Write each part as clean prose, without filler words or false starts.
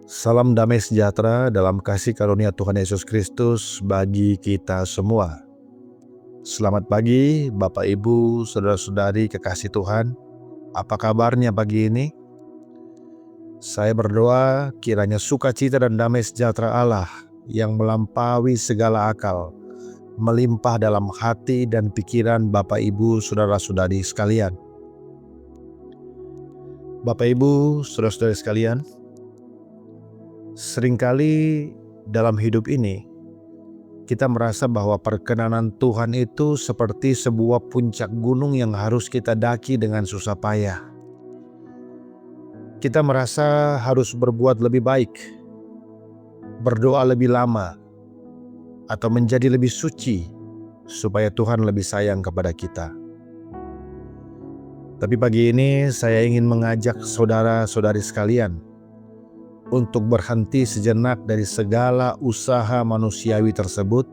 Salam damai sejahtera dalam kasih karunia Tuhan Yesus Kristus bagi kita semua. Selamat pagi Bapak Ibu, Saudara-saudari kekasih Tuhan. Apa kabarnya pagi ini? Saya berdoa kiranya sukacita dan damai sejahtera Allah yang melampaui segala akal melimpah dalam hati dan pikiran Bapak Ibu, Saudara-saudari sekalian. Bapak Ibu, Saudara-saudari sekalian, seringkali dalam hidup ini kita merasa bahwa perkenanan Tuhan itu seperti sebuah puncak gunung yang harus kita daki dengan susah payah. Kita merasa harus berbuat lebih baik, berdoa lebih lama, atau menjadi lebih suci supaya Tuhan lebih sayang kepada kita. Tapi pagi ini saya ingin mengajak saudara-saudari sekalian untuk berhenti sejenak dari segala usaha manusiawi tersebut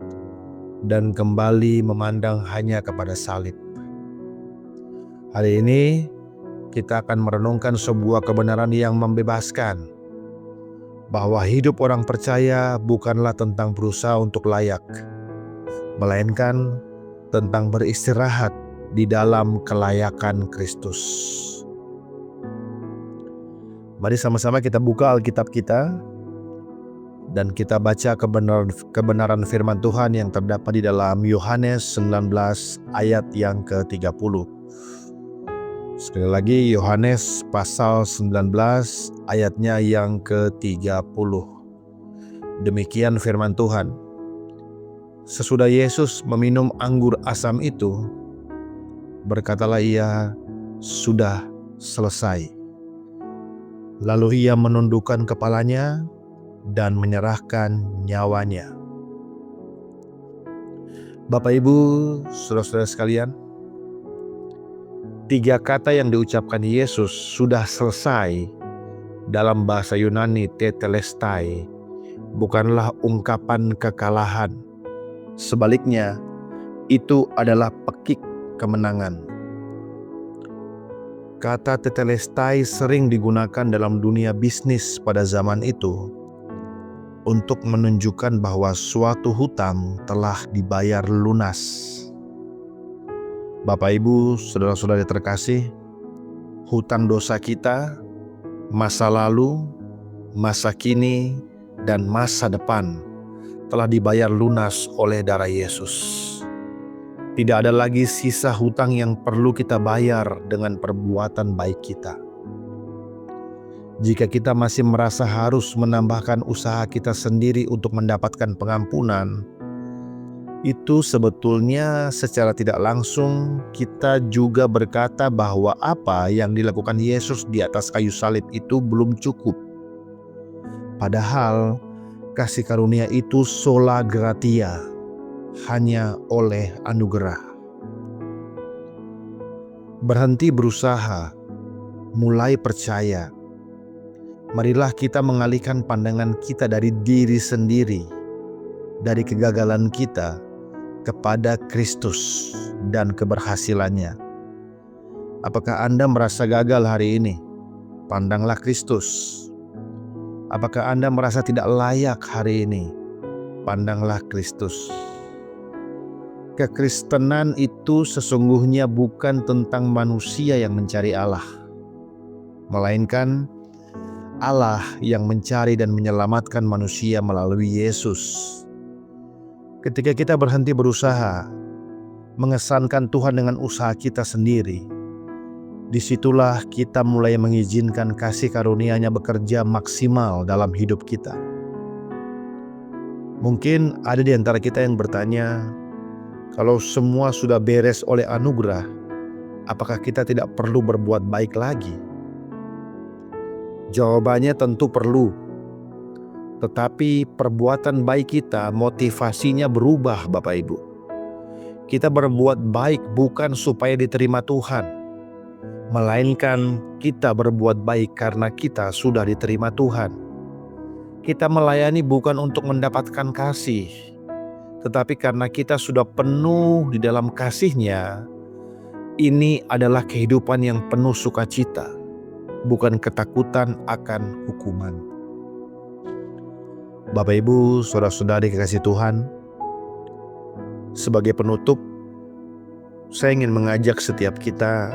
dan kembali memandang hanya kepada salib. Hari ini kita akan merenungkan sebuah kebenaran yang membebaskan, bahwa hidup orang percaya bukanlah tentang berusaha untuk layak, melainkan tentang beristirahat di dalam kelayakan Kristus. Mari sama-sama kita buka Alkitab kita dan kita baca kebenaran firman Tuhan yang terdapat di dalam Yohanes 19 ayat yang ke-30. Sekali lagi Yohanes pasal 19 ayatnya yang ke-30. Demikian firman Tuhan. Sesudah Yesus meminum anggur asam itu, berkatalah ia, "Sudah selesai." Lalu ia menundukkan kepalanya dan menyerahkan nyawanya. Bapak Ibu, saudara-saudara sekalian, 3 kata yang diucapkan Yesus, "sudah selesai," dalam bahasa Yunani tetelestai, bukanlah ungkapan kekalahan. Sebaliknya, itu adalah pekik kemenangan. Kata tetelestai sering digunakan dalam dunia bisnis pada zaman itu untuk menunjukkan bahwa suatu hutang telah dibayar lunas. Bapak Ibu, saudara-saudari terkasih, hutang dosa kita, masa lalu, masa kini, dan masa depan telah dibayar lunas oleh darah Yesus. Tidak ada lagi sisa hutang yang perlu kita bayar dengan perbuatan baik kita. Jika kita masih merasa harus menambahkan usaha kita sendiri untuk mendapatkan pengampunan, itu sebetulnya secara tidak langsung kita juga berkata bahwa apa yang dilakukan Yesus di atas kayu salib itu belum cukup. Padahal kasih karunia itu sola gratia, hanya oleh anugerah. Berhenti berusaha, mulai percaya. Marilah kita mengalihkan pandangan kita dari diri sendiri, dari kegagalan kita, kepada Kristus dan keberhasilannya. Apakah Anda merasa gagal hari ini? Pandanglah Kristus. Apakah Anda merasa tidak layak hari ini? Pandanglah Kristus. Kekristenan itu sesungguhnya bukan tentang manusia yang mencari Allah, melainkan Allah yang mencari dan menyelamatkan manusia melalui Yesus. Ketika kita berhenti berusaha, mengesankan Tuhan dengan usaha kita sendiri, disitulah kita mulai mengizinkan kasih karunia-Nya bekerja maksimal dalam hidup kita. Mungkin ada di antara kita yang bertanya, kalau semua sudah beres oleh anugerah, apakah kita tidak perlu berbuat baik lagi? Jawabannya tentu perlu. Tetapi perbuatan baik kita, motivasinya berubah Bapak Ibu. Kita berbuat baik bukan supaya diterima Tuhan, melainkan kita berbuat baik karena kita sudah diterima Tuhan. Kita melayani bukan untuk mendapatkan kasih, tetapi karena kita sudah penuh di dalam kasih-Nya. Ini adalah kehidupan yang penuh sukacita, bukan ketakutan akan hukuman. Bapak Ibu, saudara-saudari kekasih Tuhan, sebagai penutup, saya ingin mengajak setiap kita,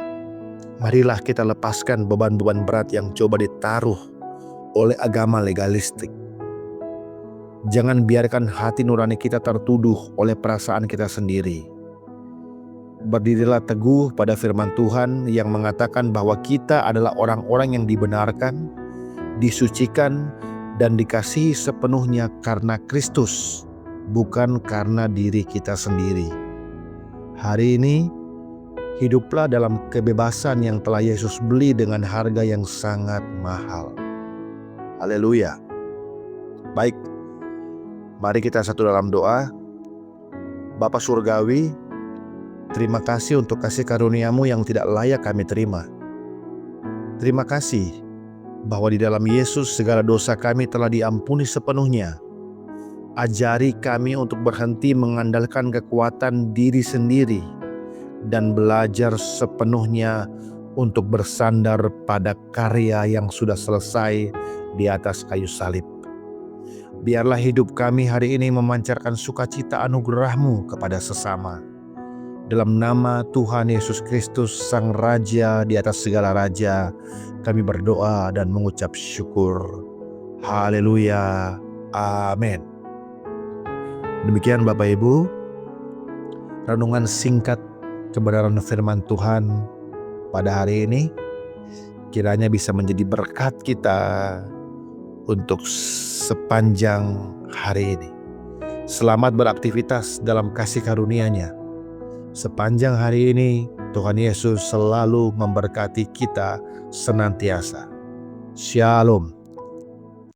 marilah kita lepaskan beban-beban berat yang coba ditaruh oleh agama legalistik. Jangan biarkan hati nurani kita tertuduh oleh perasaan kita sendiri. Berdirilah teguh pada firman Tuhan yang mengatakan bahwa kita adalah orang-orang yang dibenarkan, disucikan, dan dikasihi sepenuhnya karena Kristus, bukan karena diri kita sendiri. Hari ini, hiduplah dalam kebebasan yang telah Yesus beli dengan harga yang sangat mahal. Haleluya. Baik, mari kita satu dalam doa. Bapa Surgawi, terima kasih untuk kasih karunia-Mu yang tidak layak kami terima. Terima kasih bahwa di dalam Yesus segala dosa kami telah diampuni sepenuhnya. Ajari kami untuk berhenti mengandalkan kekuatan diri sendiri dan belajar sepenuhnya untuk bersandar pada karya yang sudah selesai di atas kayu salib. Biarlah hidup kami hari ini memancarkan sukacita anugerah-Mu kepada sesama. Dalam nama Tuhan Yesus Kristus, Sang Raja di atas segala raja, kami berdoa dan mengucap syukur. Haleluya. Amin. Demikian Bapak Ibu, renungan singkat kebenaran firman Tuhan pada hari ini. Kiranya bisa menjadi berkat kita untuk sepanjang hari ini. Selamat beraktivitas dalam kasih karunia-Nya. Sepanjang hari ini, Tuhan Yesus selalu memberkati kita senantiasa. Shalom.